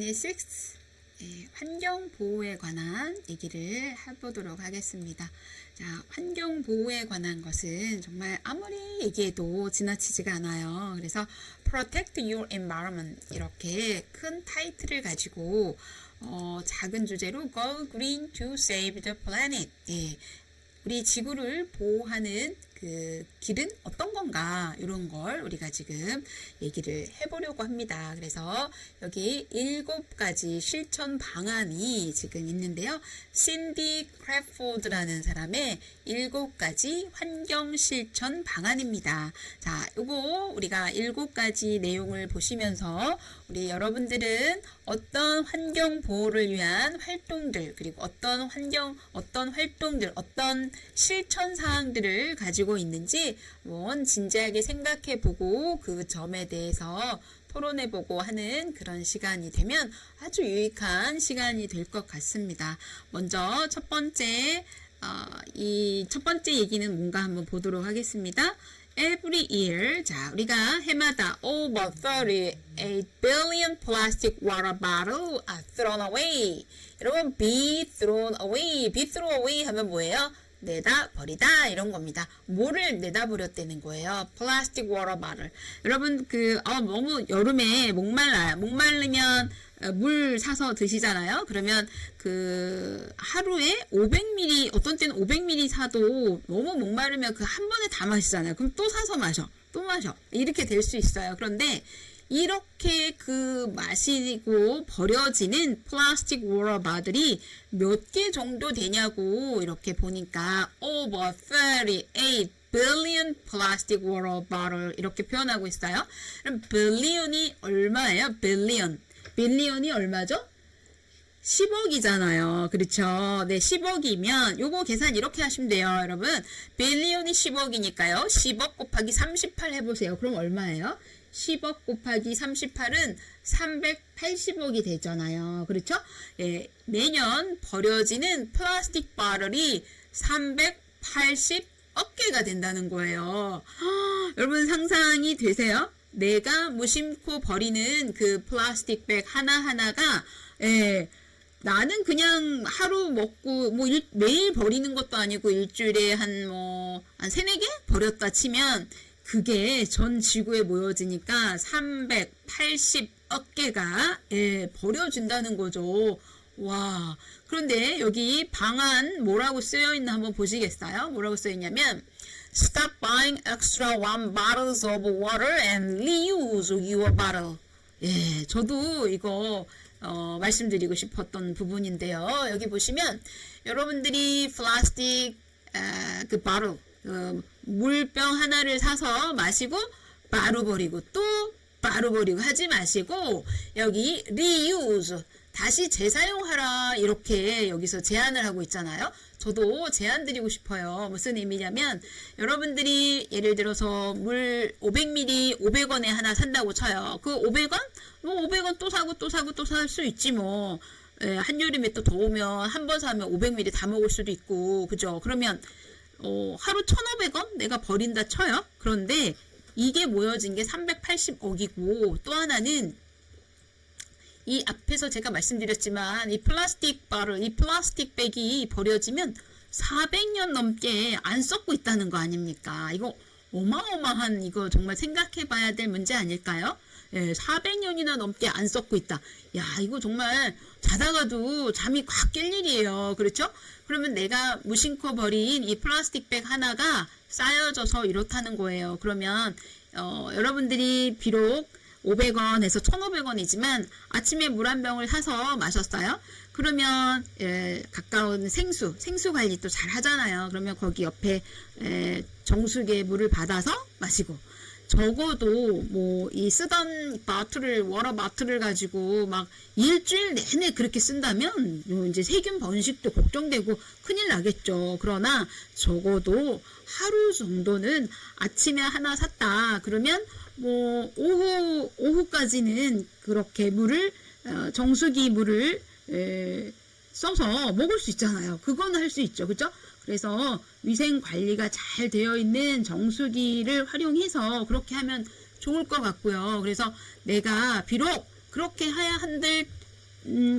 Unit 6 환경 보호에 관한 얘기를 해보도록 하겠습니다. 자, 환경 보호에 관한 것은 정말 아무리 얘기해도 지나치지가 않아요. 그래서 Protect Your Environment 이렇게 큰 타이틀을 가지고 작은 주제로 Go Green to Save the Planet. 우리 지구를 보호하는 그 길은 어떤 건가 이런 걸 우리가 지금 얘기를 해보려고 합니다. 그래서 여기 7가지 실천 방안이 지금 있는데요. 신디 크래포드라는 사람의 7가지 환경 실천 방안입니다. 자, 요거 우리가 7가지 내용을 보시면서 우리 여러분들은 어떤 환경 보호를 위한 활동들 그리고 어떤 활동들 어떤 실천 사항들을 가지고 있는지 한번 진지하게 생각해보고 그 점에 대해서 토론해보고 하는 그런 시간이 되면 아주 유익한 시간이 될 것 같습니다. 먼저 첫 번째 이 첫 번째 얘기는 뭔가 한번 보도록 하겠습니다. Every year, 자, 우리가 해마다 over 38 billion plastic water bottles are thrown away. 여러분, be thrown away 하면 뭐예요? 내다 버리다 이런 겁니다. 뭐를 내다 버렸다는 거예요? 플라스틱 워터 바틀. 여러분 너무 여름에 목말라요. 목마르면 물 사서 드시잖아요. 그러면 하루에 500ml 어떤 때는 500ml 사도 너무 목마르면 한 번에 다 마시잖아요. 그럼 또 사서 마셔. 또 마셔. 이렇게 될 수 있어요. 그런데 이렇게 마시고 버려지는 플라스틱 워터 바들이 몇 개 정도 되냐고 이렇게 보니까 over 38 billion plastic water bottle 이렇게 표현하고 있어요. 그럼 billion이 얼마예요? billion이 얼마죠? 10억이잖아요. 그렇죠? 네, 10억이면 요거 계산 이렇게 하시면 돼요, 여러분. billion이 10억이니까요. 10억 곱하기 38 해보세요. 그럼 얼마예요? 10억 곱하기 38은 380억이 되잖아요. 그렇죠? 예, 매년 버려지는 플라스틱 바럴이 380억 개가 된다는 거예요. 여러분 상상이 되세요? 내가 무심코 버리는 그 플라스틱 백 하나하나가 나는 그냥 하루 먹고 매일 버리는 것도 아니고 일주일에 한 3-4개 버렸다 치면 그게 전 지구에 모여지니까 380억 개가 버려진다는 거죠. 와. 그런데 여기 방안 뭐라고 쓰여 있나 한번 보시겠어요? 뭐라고 쓰여 있냐면 Stop buying extra one bottles of water and reuse your bottle. 예, 저도 이거 말씀드리고 싶었던 부분인데요. 여기 보시면 여러분들이 플라스틱 바로 물병 하나를 사서 마시고 바로 버리고 또 바로 버리고 하지 마시고 여기 reuse 다시 재사용하라 이렇게 여기서 제안을 하고 있잖아요. 저도 제안 드리고 싶어요. 무슨 의미냐면 여러분들이 예를 들어서 물 500ml 500원에 하나 산다고 쳐요. 그 500원? 500원 또 사고 또 사고 또 살 수 있지 뭐. 한여름에 또 더우면 한 번 사면 500ml 다 먹을 수도 있고 그죠? 그러면 하루 1,500원 내가 버린다 쳐요. 그런데 이게 모여진 게 380억이고 또 하나는 이 앞에서 제가 말씀드렸지만 이 플라스틱 백이 버려지면 400년 넘게 안 썩고 있다는 거 아닙니까? 이거 어마어마한 이거 정말 생각해 봐야 될 문제 아닐까요? 400년이나 넘게 안 썩고 있다. 야, 이거 정말 자다가도 잠이 꽉 깰 일이에요. 그렇죠? 그러면 내가 무심코 버린 이 플라스틱 백 하나가 쌓여져서 이렇다는 거예요. 그러면 여러분들이 비록 500원에서 1,500원이지만 아침에 물 한 병을 사서 마셨어요. 그러면 가까운 생수 관리 또 잘 하잖아요. 그러면 거기 옆에 정수기에 물을 받아서 마시고 적어도 이 쓰던 워터 바틀을 가지고 막 일주일 내내 그렇게 쓴다면 이제 세균 번식도 걱정되고 큰일 나겠죠. 그러나 적어도 하루 정도는 아침에 하나 샀다. 그러면 오후까지는 그렇게 정수기 물을 써서 먹을 수 있잖아요. 그건 할 수 있죠. 그죠? 그래서 위생 관리가 잘 되어 있는 정수기를 활용해서 그렇게 하면 좋을 것 같고요. 그래서 내가 비록 그렇게 해야 한들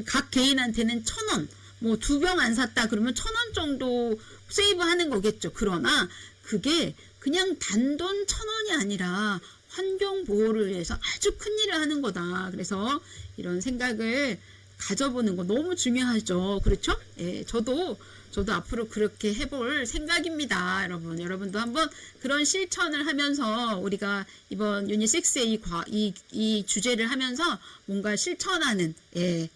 각 개인한테는 1,000원, 뭐 2병 안 샀다 그러면 1,000원 정도 세이브하는 거겠죠. 그러나 그게 그냥 단돈 1,000원이 아니라 환경 보호를 위해서 아주 큰 일을 하는 거다. 그래서 이런 생각을 가져보는 거 너무 중요하죠. 그렇죠? 예, 저도 앞으로 그렇게 해볼 생각입니다. 여러분도 한번 그런 실천을 하면서 우리가 이번 유닛 6의 이 주제를 하면서 뭔가 실천하는 이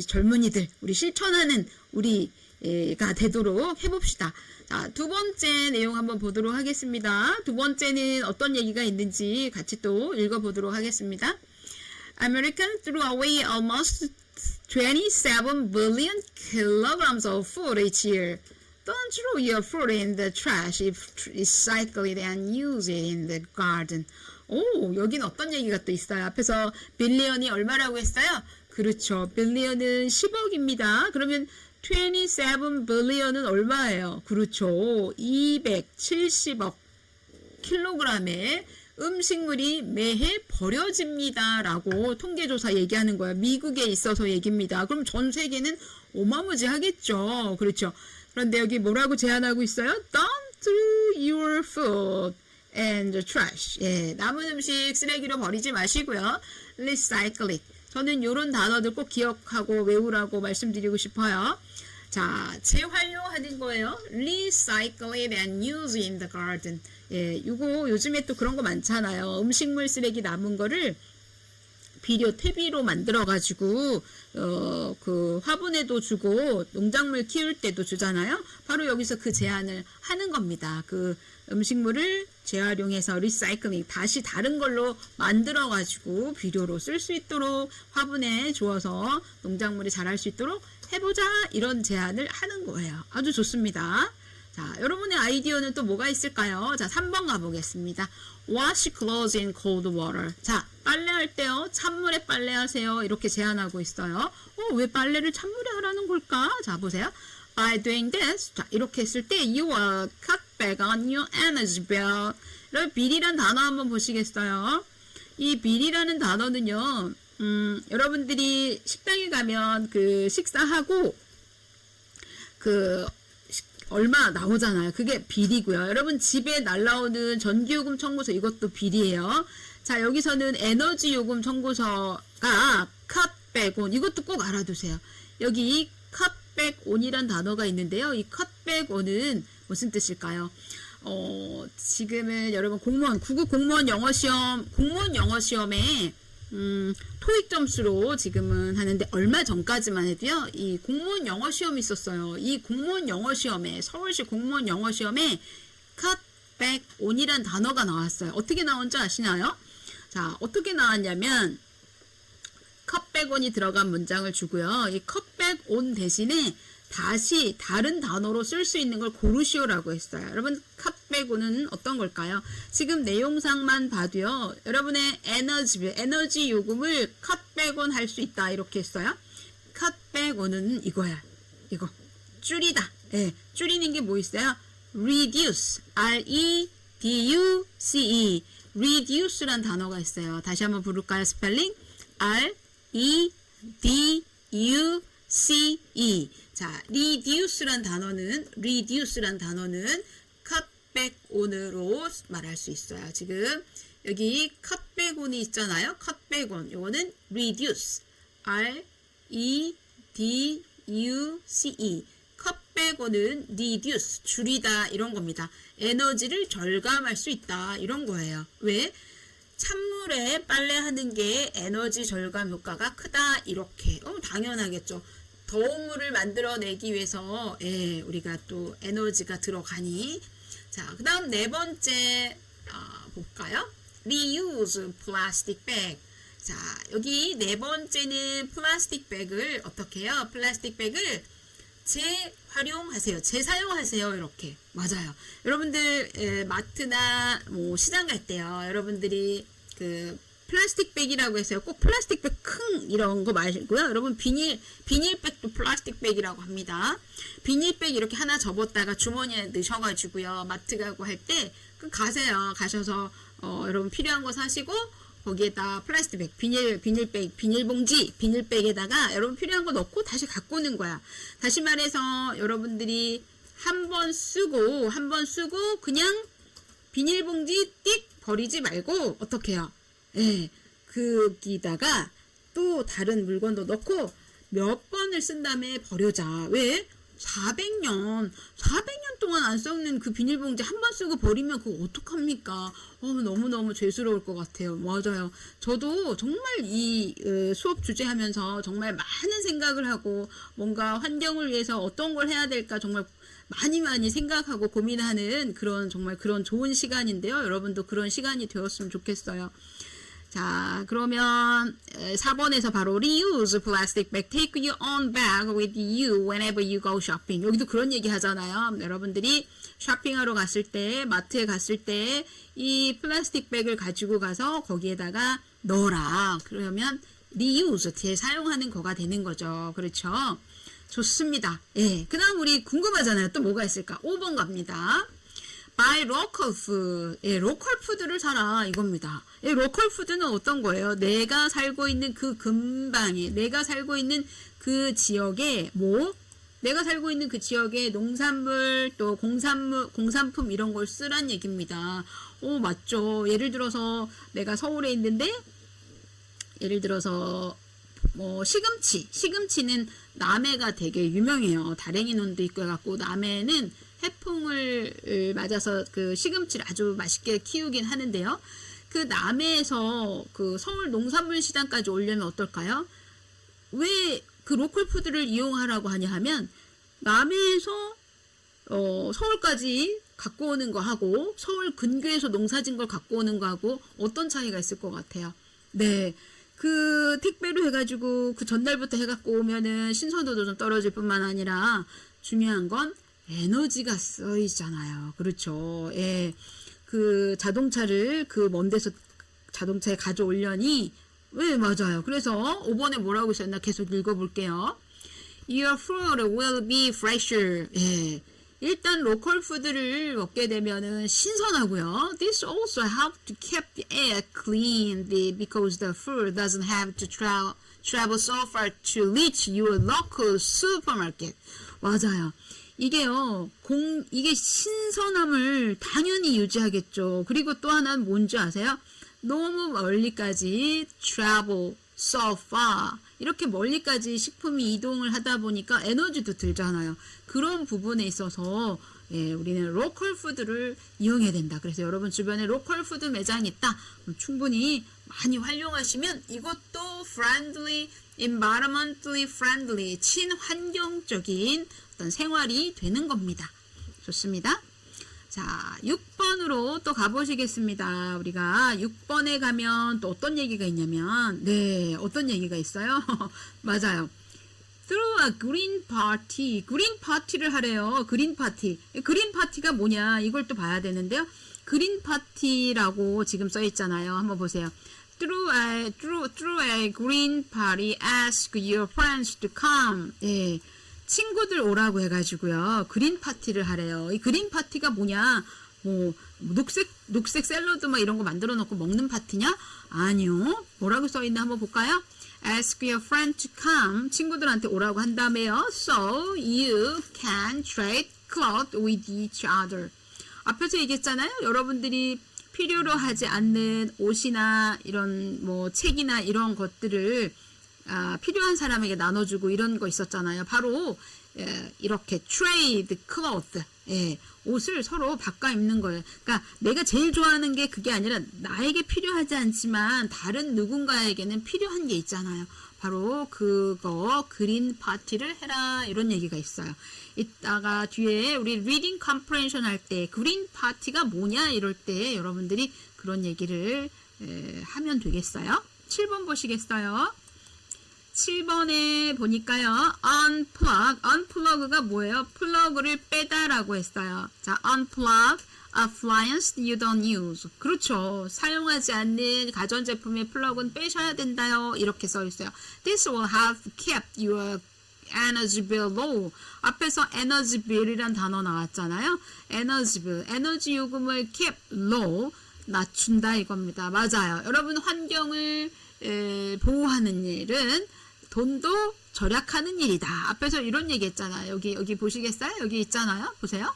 젊은이들, 우리 실천하는 우리가 되도록 해봅시다. 자, 두 번째 내용 한번 보도록 하겠습니다. 두 번째는 어떤 얘기가 있는지 같이 또 읽어보도록 하겠습니다. Americans threw away almost 27 billion kilograms of food each year. Don't throw your food in the trash if recycle it and use it in the garden. 오, 여긴 어떤 얘기가 또 있어요. 앞에서 빌리언이 얼마라고 했어요? 그렇죠. 빌리언은 10억입니다. 그러면 27 billion은 얼마예요? 그렇죠. 270억 킬로그램의 음식물이 매해 버려집니다. 라고 통계조사 얘기하는 거야. 미국에 있어서 얘기입니다. 그럼 전 세계는 어마무지하겠죠. 그렇죠. 그런데 여기 뭐라고 제안하고 있어요? Don't throw your food and the trash. 예, 남은 음식 쓰레기로 버리지 마시고요. Recycle it. 저는 이런 단어들 꼭 기억하고 외우라고 말씀드리고 싶어요. 자, 재활용하는 거예요. Recycle it and use it in the garden. 예, 이거 요즘에 또 그런 거 많잖아요. 음식물 쓰레기 남은 거를 비료, 퇴비로 만들어가지고, 그 화분에도 주고, 농작물 키울 때도 주잖아요. 바로 여기서 그 제안을 하는 겁니다. 그 음식물을 재활용해서 리사이클링, 다시 다른 걸로 만들어가지고 비료로 쓸 수 있도록 화분에 주어서 농작물이 자랄 수 있도록 해보자. 이런 제안을 하는 거예요. 아주 좋습니다. 자, 여러분의 아이디어는 또 뭐가 있을까요? 자, 3번 가보겠습니다. Wash clothes in cold water. 자, 빨래할 때요, 찬물에 빨래하세요. 이렇게 제안하고 있어요. 왜 빨래를 찬물에 하라는 걸까? 자, 보세요. By doing this, 자, 이렇게 했을 때 you will cut back on your energy bill. 여러분, 빌이란 단어 한번 보시겠어요? 이 빌이라는 단어는요, 여러분들이 식당에 가면 그 식사하고 그 얼마 나오잖아요. 그게 비리고요. 여러분 집에 날라오는 전기요금 청구서 이것도 비리예요. 자, 여기서는 에너지 요금 청구서가 cut back on 이것도 꼭 알아두세요. 여기 cut back on이란 단어가 있는데요. 이 cut back on은 무슨 뜻일까요? 지금은 여러분 구급 공무원 영어 시험에 토익 점수로 지금은 하는데 얼마 전까지만 해도요. 이 공무원 영어 시험이 있었어요. 이 공무원 영어 시험에 서울시 공무원 영어 시험에 cut back on이란 단어가 나왔어요. 어떻게 나온지 아시나요? 자, 어떻게 나왔냐면 cut back on이 들어간 문장을 주고요. 이 cut back on 대신에 다시 다른 단어로 쓸 수 있는 걸 고르시오라고 했어요. 여러분 cut back on은 어떤 걸까요? 지금 내용상만 봐도요. 여러분의 에너지 요금을 cut back on 할 수 있다 이렇게 했어요. cut back on은 이거야. 이거 줄이다. 예, 줄이는 게 뭐 있어요? reduce, R-E-D-U-C-E, reduce란 단어가 있어요. 다시 한번 부를까요? 스펠링 R-E-D-U-C-E. 자, reduce란 단어는 cut back on으로 말할 수 있어요. 지금 여기 cut back on이 있잖아요. cut back on. 요거는 reduce, R-E-D-U-C-E. cut back on은 reduce, 줄이다 이런 겁니다. 에너지를 절감할 수 있다 이런 거예요. 왜? 찬물에 빨래하는 게 에너지 절감 효과가 크다 이렇게. 당연하겠죠. 더운 물을 만들어내기 위해서 우리가 또 에너지가 들어가니. 자, 그 다음 네 번째 볼까요? Reuse plastic bag. 자, 여기 네 번째는 플라스틱 백을 어떻게 해요? 플라스틱 백을 재활용하세요. 재사용하세요. 이렇게. 맞아요. 여러분들 마트나 뭐 시장 갈 때요. 여러분들이 그 플라스틱 백이라고 해서요. 꼭 플라스틱 백 큰 이런 거 말고요. 여러분 비닐백도 플라스틱 백이라고 합니다. 비닐백 이렇게 하나 접었다가 주머니에 넣으셔가지고요. 마트 가고 할 때 가세요. 가셔서 여러분 필요한 거 사시고 거기에다 플라스틱백, 비닐백, 비닐봉지, 비닐백에다가 여러분 필요한 거 넣고 다시 갖고 오는 거야. 다시 말해서 여러분들이 한 번 쓰고 그냥 비닐봉지 띡 버리지 말고 어떻게 해요? 예, 거기다가 또 다른 물건도 넣고 몇 번을 쓴 다음에 버려자. 왜? 400년 동안 안 썩는 그 비닐봉지 한 번 쓰고 버리면 그거 어떡합니까? 너무너무 죄스러울 것 같아요. 맞아요. 저도 정말 이 수업 주제 하면서 정말 많은 생각을 하고 뭔가 환경을 위해서 어떤 걸 해야 될까 정말 많이 생각하고 고민하는 정말 그런 좋은 시간인데요. 여러분도 그런 시간이 되었으면 좋겠어요. 자, 그러면 4번에서 바로 reuse plastic bag, take your own bag with you whenever you go shopping. 여기도 그런 얘기 하잖아요. 여러분들이 쇼핑하러 갔을 때, 마트에 갔을 때 이 플라스틱 백을 가지고 가서 거기에다가 넣어라. 그러면 reuse, 재사용하는 거가 되는 거죠. 그렇죠? 좋습니다. 예. 그 다음 우리 궁금하잖아요. 또 뭐가 있을까? 5번 갑니다. buy local food. 예, 로컬 푸드를 사라 이겁니다. 예, 로컬 푸드는 어떤 거예요? 내가 살고 있는 그 근방에, 내가 살고 있는 그 지역에 내가 살고 있는 그 지역에 농산물 또 공산품 이런 걸 쓰란 얘기입니다. 맞죠. 예를 들어서 내가 서울에 있는데 예를 들어서 시금치는 남해가 되게 유명해요. 다랭이 논도 있고 해갖고 남해는 해풍을 맞아서 그 시금치를 아주 맛있게 키우긴 하는데요. 그 남해에서 그 서울 농산물 시장까지 오려면 어떨까요? 왜 그 로컬 푸드를 이용하라고 하냐 하면 남해에서 서울까지 갖고 오는 거 하고 서울 근교에서 농사진 걸 갖고 오는 거 하고 어떤 차이가 있을 것 같아요? 네. 그 택배로 해가지고 그 전날부터 해갖고 오면은 신선도도 좀 떨어질 뿐만 아니라 중요한 건 에너지가 쓰이잖아요. 그렇죠. 예. 그 자동차를 그 먼 데서 자동차에 가져오려니 왜 맞아요. 그래서 5번에 뭐라고 있었나 계속 읽어볼게요. Your food will be fresher. 예. 일단 로컬 푸드를 먹게 되면은 신선하고요. This also helps to keep the air clean because the food doesn't have to travel so far to reach your local supermarket. 맞아요. 이게요, 이게 신선함을 당연히 유지하겠죠. 그리고 또 하나는 뭔지 아세요? 너무 멀리까지 travel so far. 이렇게 멀리까지 식품이 이동을 하다 보니까 에너지도 들잖아요. 그런 부분에 있어서 우리는 로컬 푸드를 이용해야 된다. 그래서 여러분 주변에 로컬 푸드 매장이 있다. 충분히 많이 활용하시면 이것도 friendly, environmentally friendly, 친환경적인 어떤 생활이 되는 겁니다. 좋습니다. 자, 6번으로 또 가보시겠습니다. 우리가 6번에 가면 또 어떤 얘기가 있냐면, 네, 어떤 얘기가 있어요? 맞아요. Through a green party. green party를 하래요. green party. green party가 뭐냐? 이걸 또 봐야 되는데요. green party라고 지금 써 있잖아요. 한번 보세요. Through a green party, ask your friends to come. 예. 친구들 오라고 해가지고요. 그린 파티를 하래요. 이 그린 파티가 뭐냐? 녹색 샐러드 막 이런 거 만들어 놓고 먹는 파티냐? 아니요. 뭐라고 써 있나 한번 볼까요? Ask your friend to come. 친구들한테 오라고 한 다음에요. So you can trade clothes with each other. 앞에서 얘기했잖아요. 여러분들이 필요로 하지 않는 옷이나 이런 책이나 이런 것들을 필요한 사람에게 나눠주고 이런 거 있었잖아요. 바로 이렇게 trade cloth, 옷을 서로 바꿔 입는 거예요. 그러니까 내가 제일 좋아하는 게 그게 아니라 나에게 필요하지 않지만 다른 누군가에게는 필요한 게 있잖아요. 바로 그거 그린 파티를 해라 이런 얘기가 있어요. 이따가 뒤에 우리 reading comprehension 할 때 그린 파티가 뭐냐 이럴 때 여러분들이 그런 얘기를 하면 되겠어요. 7번 보시겠어요? 7번에 보니까요. unplug가 뭐예요? 플러그를 빼다라고 했어요. 자, unplug appliance you don't use. 그렇죠. 사용하지 않는 가전제품의 플러그는 빼셔야 된다요. 이렇게 써 있어요. This will have kept your energy bill low. 앞에서 energy bill이란 단어 나왔잖아요. energy bill, 에너지 요금을 keep low. 낮춘다 이겁니다. 맞아요. 여러분 환경을 보호하는 일은 돈도 절약하는 일이다. 앞에서 이런 얘기 했잖아요. 여기 보시겠어요? 여기 있잖아요. 보세요.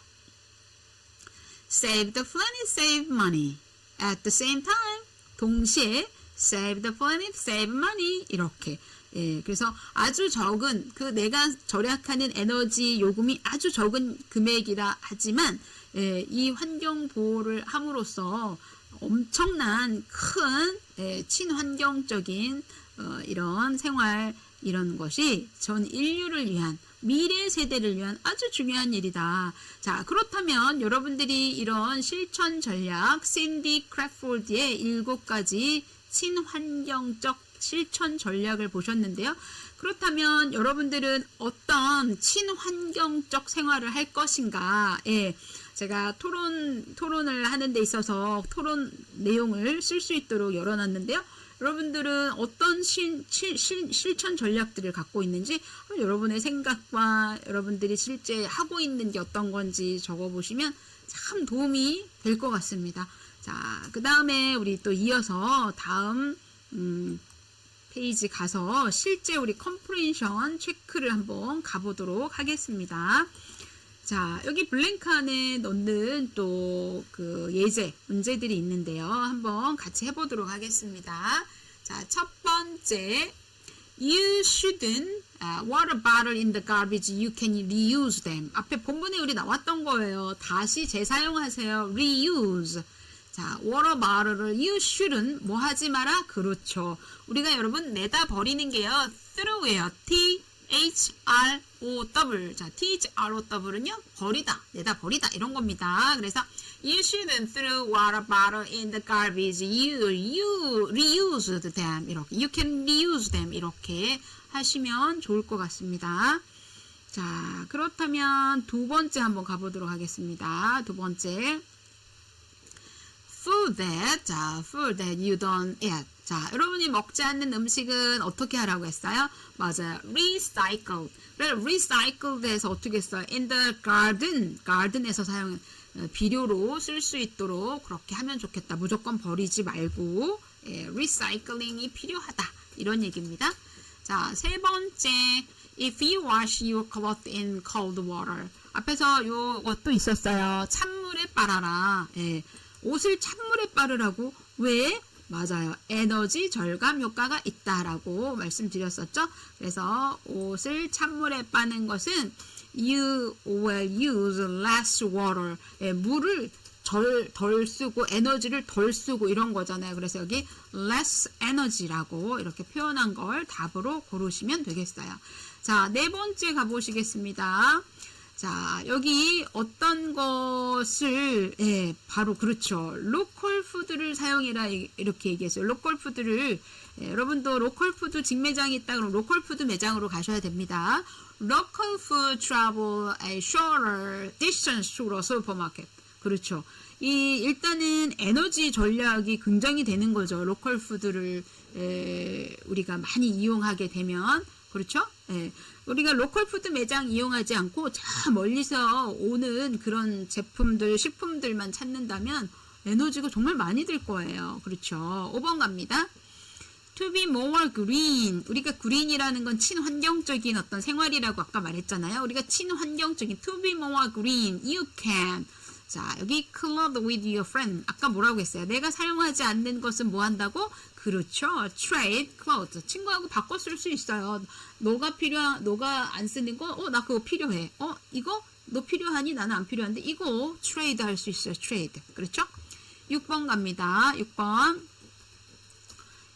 Save the planet, save money. At the same time. 동시에 save the planet, save money. 이렇게. 예, 그래서 아주 적은 내가 절약하는 에너지 요금이 아주 적은 금액이라 하지만 이 환경 보호를 함으로써 엄청난 큰 친환경적인 이런 생활 이런 것이 전 인류를 위한 미래 세대를 위한 아주 중요한 일이다. 자, 그렇다면 여러분들이 이런 실천 전략 샌디 크래프홀드의 7가지 친환경적 실천 전략을 보셨는데요. 그렇다면 여러분들은 어떤 친환경적 생활을 할 것인가? 예, 제가 토론을 하는 데 있어서 토론 내용을 쓸 수 있도록 열어놨는데요. 여러분들은 어떤 실천 전략들을 갖고 있는지 여러분의 생각과 여러분들이 실제 하고 있는 게 어떤 건지 적어보시면 참 도움이 될 것 같습니다. 자, 그 다음에 우리 또 이어서 다음 페이지 가서 실제 우리 컴프레hen션 체크를 한번 가보도록 하겠습니다. 자, 여기 블랭크 안에 넣는 또 그 예제 문제들이 있는데요. 한번 같이 해보도록 하겠습니다. 자, 첫 번째, you shouldn't water bottle in the garbage. You can reuse them. 앞에 본문에 우리 나왔던 거예요. 다시 재사용하세요. reuse. 자, water bottle을 you shouldn't 뭐 하지 마라? 그렇죠. 우리가 여러분 내다 버리는 게요. throw예요. T-H-R-O-W. 자, T-H-R-O-W는요. 버리다, 내다 버리다 이런 겁니다. 그래서 you shouldn't throw water bottle in the garbage. You reuse them. 이렇게. You can reuse them. 이렇게 하시면 좋을 것 같습니다. 자, 그렇다면 두 번째 한번 가보도록 하겠습니다. 두 번째. Food that you don't eat. 자, 여러분이 먹지 않는 음식은 어떻게 하라고 했어요? 맞아요. recycled. 그래, recycled에서 어떻게 써요? in the garden에서 비료로 쓸 수 있도록 그렇게 하면 좋겠다. 무조건 버리지 말고 recycling이 필요하다. 이런 얘기입니다. 자, 세 번째. If you wash your clothes in cold water. 앞에서 요것도 있었어요. 찬물에 빨아라. 옷을 찬물에 빠르라고. 왜? 맞아요. 에너지 절감 효과가 있다라고 말씀드렸었죠. 그래서 옷을 찬물에 빠는 것은 you will use less water. 물을 덜 쓰고 에너지를 덜 쓰고 이런 거잖아요. 그래서 여기 less energy라고 이렇게 표현한 걸 답으로 고르시면 되겠어요. 자, 네 번째 가보시겠습니다. 자, 여기 어떤 것을 바로 그렇죠. 로컬 푸드를 사용해라 이렇게 얘기했어요. 로컬 푸드를 여러분도 로컬 푸드 직매장이 있다 그러면 로컬 푸드 매장으로 가셔야 됩니다. Local food travel a shorter distance to the supermarket. 그렇죠. 일단은 에너지 전략이 굉장히 되는 거죠. 로컬 푸드를 우리가 많이 이용하게 되면. 그렇죠? 우리가 로컬 푸드 매장 이용하지 않고 저 멀리서 오는 그런 제품들, 식품들만 찾는다면 에너지가 정말 많이 들 거예요. 그렇죠? 5번 갑니다. To be more green. 우리가 green이라는 건 친환경적인 어떤 생활이라고 아까 말했잖아요. 우리가 친환경적인 to be more green. You can. 자, 여기 club with your friend. 아까 뭐라고 했어요? 내가 사용하지 않는 것은 뭐 한다고? 그렇죠. trade clothes. 친구하고 바꿔 쓸 수 있어요. 너가 안 쓰는 거, 나 그거 필요해. 이거? 너 필요하니? 나는 안 필요한데, 이거 trade 할 수 있어요. trade. 그렇죠? 6번 갑니다. 6번.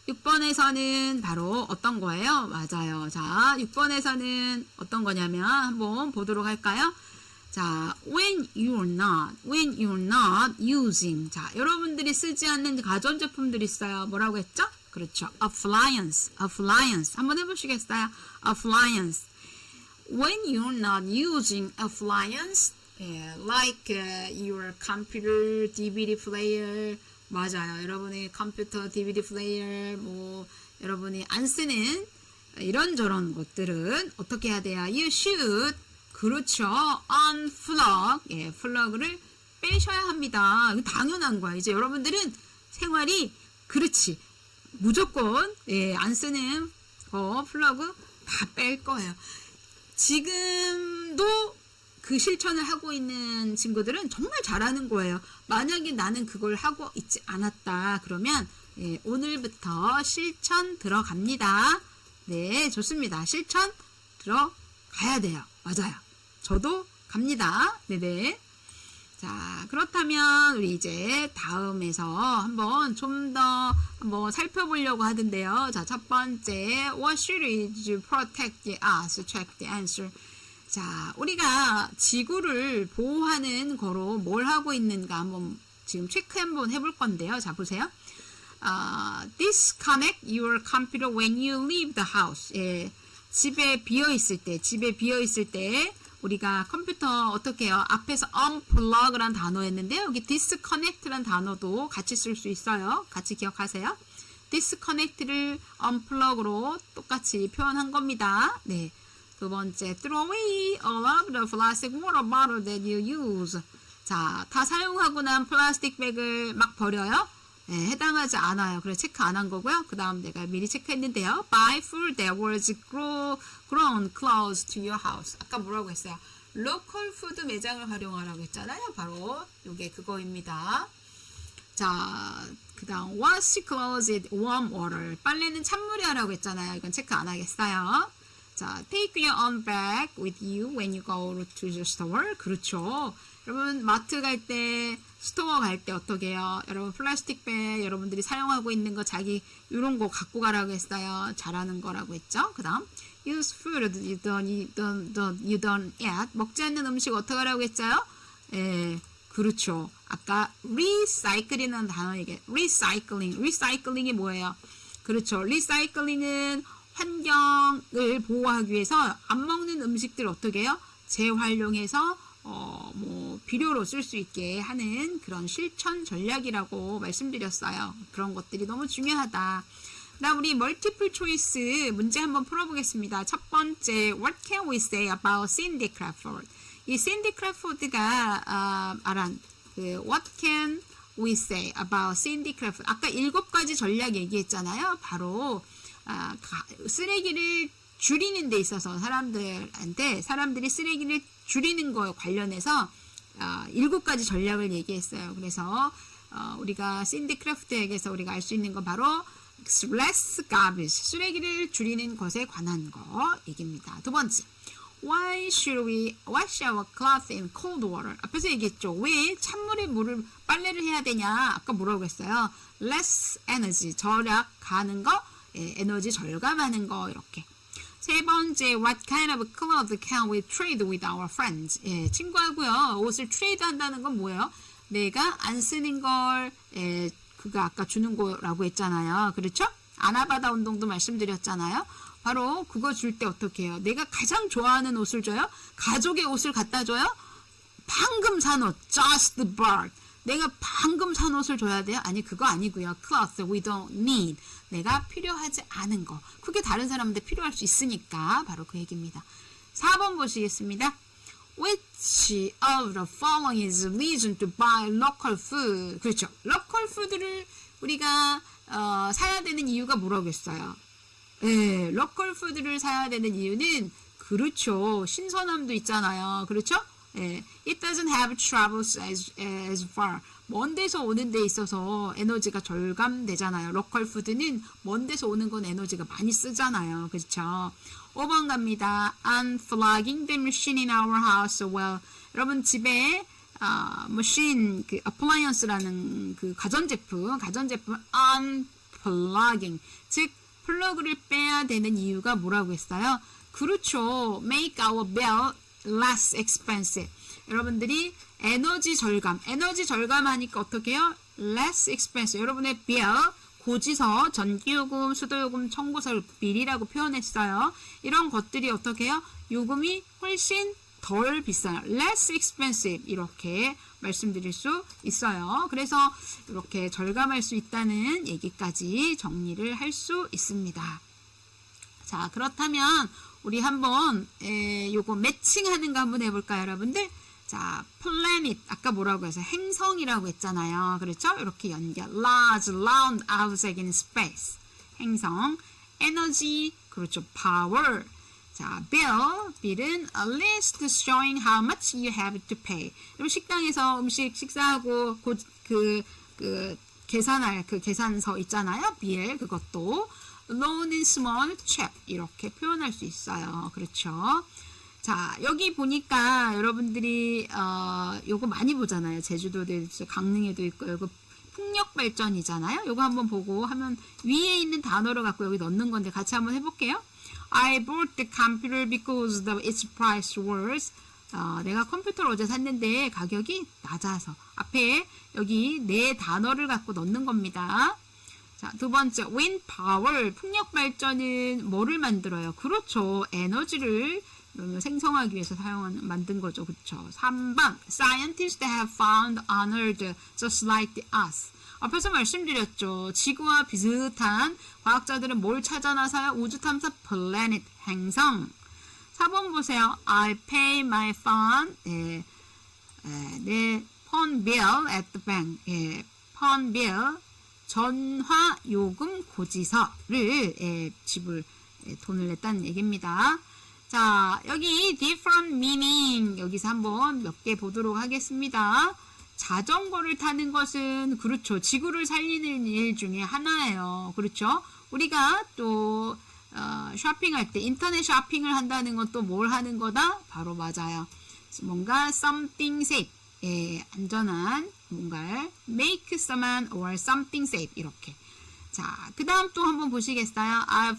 6번에서는 바로 어떤 거예요? 맞아요. 자, 6번에서는 어떤 거냐면, 한번 보도록 할까요? 자, when you're not using. 자, 여러분들이 쓰지 않는 가전제품들이 있어요. 뭐라고 했죠? 그렇죠. appliance. 한번 해보시겠어요? appliance. When you're not using appliance, like your computer, DVD player. 맞아요. 여러분의 컴퓨터, DVD 플레이어, 여러분이 안 쓰는 이런저런 것들은 어떻게 해야 돼요? You should. 그렇죠. unplug. 플러그를 빼셔야 합니다. 이거 당연한 거야. 이제 여러분들은 생활이 그렇지. 무조건 안 쓰는 거 플러그 다 뺄 거예요. 지금도 그 실천을 하고 있는 친구들은 정말 잘하는 거예요. 만약에 나는 그걸 하고 있지 않았다 그러면 오늘부터 실천 들어갑니다. 네, 좋습니다. 실천 들어가야 돼요. 맞아요. 저도 갑니다. 네네. 자, 그렇다면 우리 이제 다음에서 한번 좀 더 한번 살펴보려고 하던데요. 자, 첫 번째, what should we do protect us? Check the answer. 자, 우리가 지구를 보호하는 거로 뭘 하고 있는가 한번 지금 체크 한번 해볼 건데요. 자, 보세요. Disconnect your computer when you leave the house. 예, 집에 비어 있을 때 우리가 컴퓨터 어떻게 해요? 앞에서 unplug란 단어였는데요. 여기 disconnect란 단어도 같이 쓸 수 있어요. 같이 기억하세요. disconnect를 unplug로 똑같이 표현한 겁니다. 네. 두 번째, throw away all of the plastic water bottle that you use. 자, 다 사용하고 난 플라스틱 백을 막 버려요. 네, 해당하지 않아요. 그래서 체크 안 한 거고요. 그 다음 내가 미리 체크했는데요. Buy food that was grown close to your house. 아까 뭐라고 했어요? 로컬 푸드 매장을 활용하라고 했잖아요. 바로 이게 그거입니다. 자, 그 다음 wash clothes in warm water. 빨래는 찬물에 하라고 했잖아요. 이건 체크 안 하겠어요. 자, take your own bag with you when you go to the store. 그렇죠. 여러분 마트 갈 때, 스토어 갈 때 어떻게 해요? 여러분 플라스틱 백 여러분들이 사용하고 있는 거 자기 이런 거 갖고 가라고 했어요. 잘하는 거라고 했죠. 그 다음 use food you don't eat. 먹지 않는 음식 어떻게 하라고 했어요? 예, 그렇죠. 아까 recycl이라는 단어 얘기해. recycling이 뭐예요? 그렇죠. recycling은 환경을 보호하기 위해서 안 먹는 음식들 어떻게 해요? 재활용해서 비료로 쓸 수 있게 하는 그런 실천 전략이라고 말씀드렸어요. 그런 것들이 너무 중요하다. 나 우리 멀티플 초이스 문제 한번 풀어보겠습니다. 첫 번째, What can we say about Cindy Crawford? 이 Cindy Crawford가 말한 그 What can we say about Cindy Crawford? 아까 7가지 전략 얘기했잖아요. 바로 쓰레기를 줄이는 데 있어서 사람들이 쓰레기를 줄이는 거에 관련해서 7가지 전략을 얘기했어요. 그래서 우리가 신디 크래프트에게서 우리가 알 수 있는 건 바로 less garbage, 쓰레기를 줄이는 것에 관한 거 얘기입니다. 두 번째, why should we wash our clothes in cold water? 앞에서 얘기했죠. 왜 찬물에 빨래를 해야 되냐? 아까 뭐라고 했어요? less energy, 절약하는 거, 에너지 절감하는 거 이렇게. 세 번째, what kind of clothes can we trade with our friends? 예, 친구하고요. 옷을 트레이드 한다는 건 뭐예요? 내가 안 쓰는 걸 그가 아까 주는 거라고 했잖아요. 그렇죠? 아나바다 운동도 말씀드렸잖아요. 바로 그거 줄 때 어떻게 해요? 내가 가장 좋아하는 옷을 줘요? 가족의 옷을 갖다 줘요? 방금 산 옷, just bought. 내가 방금 산 옷을 줘야 돼요? 아니, 그거 아니고요. cloth we don't need. 내가 필요하지 않은 거. 그게 다른 사람한테 필요할 수 있으니까 바로 그 얘기입니다. 4번 보시겠습니다. Which of the following is a reason to buy local food? 그렇죠. local food를 우리가 사야 되는 이유가 뭐라고 했어요? 네, local food를 사야 되는 이유는 그렇죠. 신선함도 있잖아요. 그렇죠? 예, it doesn't have travels as far. 먼 데서 오는 데 있어서 에너지가 절감되잖아요. 로컬 푸드는 먼 데서 오는 건 에너지가 많이 쓰잖아요. 그렇죠? 5번 갑니다. Unplugging the machine in our house. Well, 여러분 집에 machine, 그 appliance라는 그 가전제품 unplugging, 즉 플러그를 빼야 되는 이유가 뭐라고 했어요? 그렇죠. Make our bill less expensive. 여러분들이 에너지 절감하니까 어떻게 해요? less expensive. 여러분의 bill, 고지서, 전기요금, 수도요금, 청구서 비리라고 표현했어요. 이런 것들이 어떻게 해요? 요금이 훨씬 덜 비싸요. less expensive 이렇게 말씀드릴 수 있어요. 그래서 이렇게 절감할 수 있다는 얘기까지 정리를 할 수 있습니다. 자, 그렇다면 우리 한번 요거 매칭하는 거 한번 해볼까요, 여러분들? 자, planet 아까 뭐라고 해서 행성이라고 했잖아요. 그렇죠? 이렇게 연결. large, round object in space. 행성. energy, 그렇죠. power. 자, bill은 a list showing how much you have to pay. 그럼 식당에서 음식 식사하고 계산할 그 계산서 있잖아요. bill 그것도 loan in small check 이렇게 표현할 수 있어요. 그렇죠? 자, 여기 보니까 여러분들이 요거 많이 보잖아요. 제주도도 있고 강릉에도 있고 요거 풍력 발전이잖아요. 요거 한번 보고 하면 위에 있는 단어를 갖고 여기 넣는 건데 같이 한번 해볼게요. I bought the computer because its price was 내가 컴퓨터를 어제 샀는데 가격이 낮아서 앞에 여기 네 단어를 갖고 넣는 겁니다. 자, 두 번째 wind power 풍력 발전은 뭐를 만들어요? 그렇죠. 에너지를 생성하기 위해서 만든 거죠. 그렇죠. 3번 Scientists have found on Earth just like us. 앞에서 말씀드렸죠. 지구와 비슷한 과학자들은 뭘 찾아나서요? 우주 탐사 planet 행성. 4번 보세요. I pay my phone 내 phone bill at the bank. phone bill 전화 요금 고지서를 돈을 냈다는 얘기입니다. 자, 여기 different meaning 여기서 한번 몇 개 보도록 하겠습니다. 자전거를 타는 것은 그렇죠. 지구를 살리는 일 중에 하나예요. 그렇죠. 우리가 또 쇼핑할 때 인터넷 쇼핑을 한다는 건 또 뭘 하는 거다? 바로 맞아요. 뭔가 something safe 안전한 뭔가를 make someone or something safe 이렇게. 자, 그 다음 또 한번 보시겠어요? I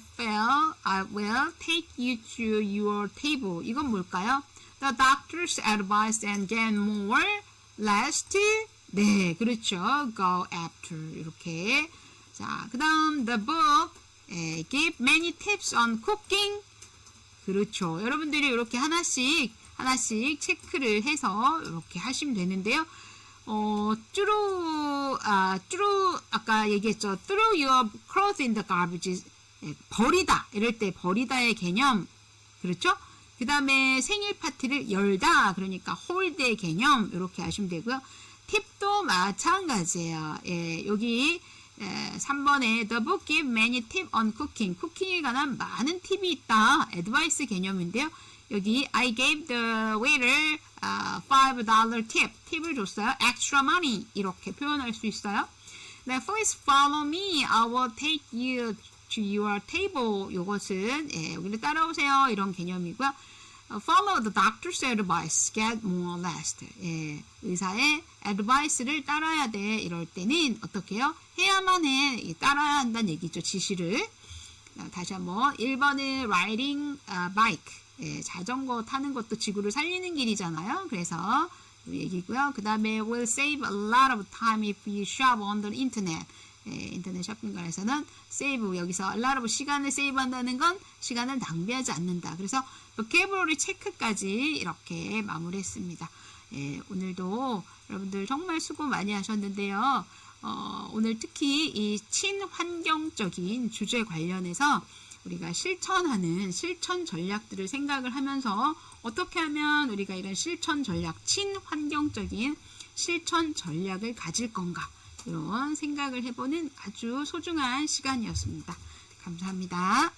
will take you to your table. 이건 뭘까요? The doctor's advice and get more last. 네, 그렇죠. Go after. 이렇게. 자, 그 다음 the book give many tips on cooking. 그렇죠. 여러분들이 이렇게 하나씩 체크를 해서 이렇게 하시면 되는데요. 아까 얘기했죠. throw your clothes in the garbage. 버리다. 이럴 때 버리다의 개념. 그렇죠? 그 다음에 생일 파티를 열다. 그러니까 hold의 개념. 이렇게 하시면 되고요. 팁도 마찬가지예요. 여기 3번에 the book give many tips on cooking. 쿠킹에 관한 많은 팁이 있다. advice 개념인데요. 여기 I gave the waiter $5 tip. 팁을 줬어요. extra money. 이렇게 표현할 수 있어요. 네, please follow me. I will take you to your table. 요것은 여기를 따라오세요. 이런 개념이고요. Follow the doctor's advice. Get more rest. 의사의 advice를 따라야 돼. 이럴 때는 어떻게 해요? 해야만 해. 따라야 한다는 얘기죠. 지시를. 다시 한번 1번은 riding bike. 자전거 타는 것도 지구를 살리는 길이잖아요. 그래서 이 얘기고요. 그 다음에 will save a lot of time if you shop on the internet. 인터넷 쇼핑몰에서는 save 여기서 a lot of 시간을 세이브한다는 건 시간을 낭비하지 않는다. 그래서 vocabulary 체크까지 이렇게 마무리했습니다. 오늘도 여러분들 정말 수고 많이 하셨는데요. 오늘 특히 이 친환경적인 주제 관련해서 우리가 실천하는 실천 전략들을 생각을 하면서 어떻게 하면 우리가 이런 실천 전략, 친환경적인 실천 전략을 가질 건가 이런 생각을 해보는 아주 소중한 시간이었습니다. 감사합니다.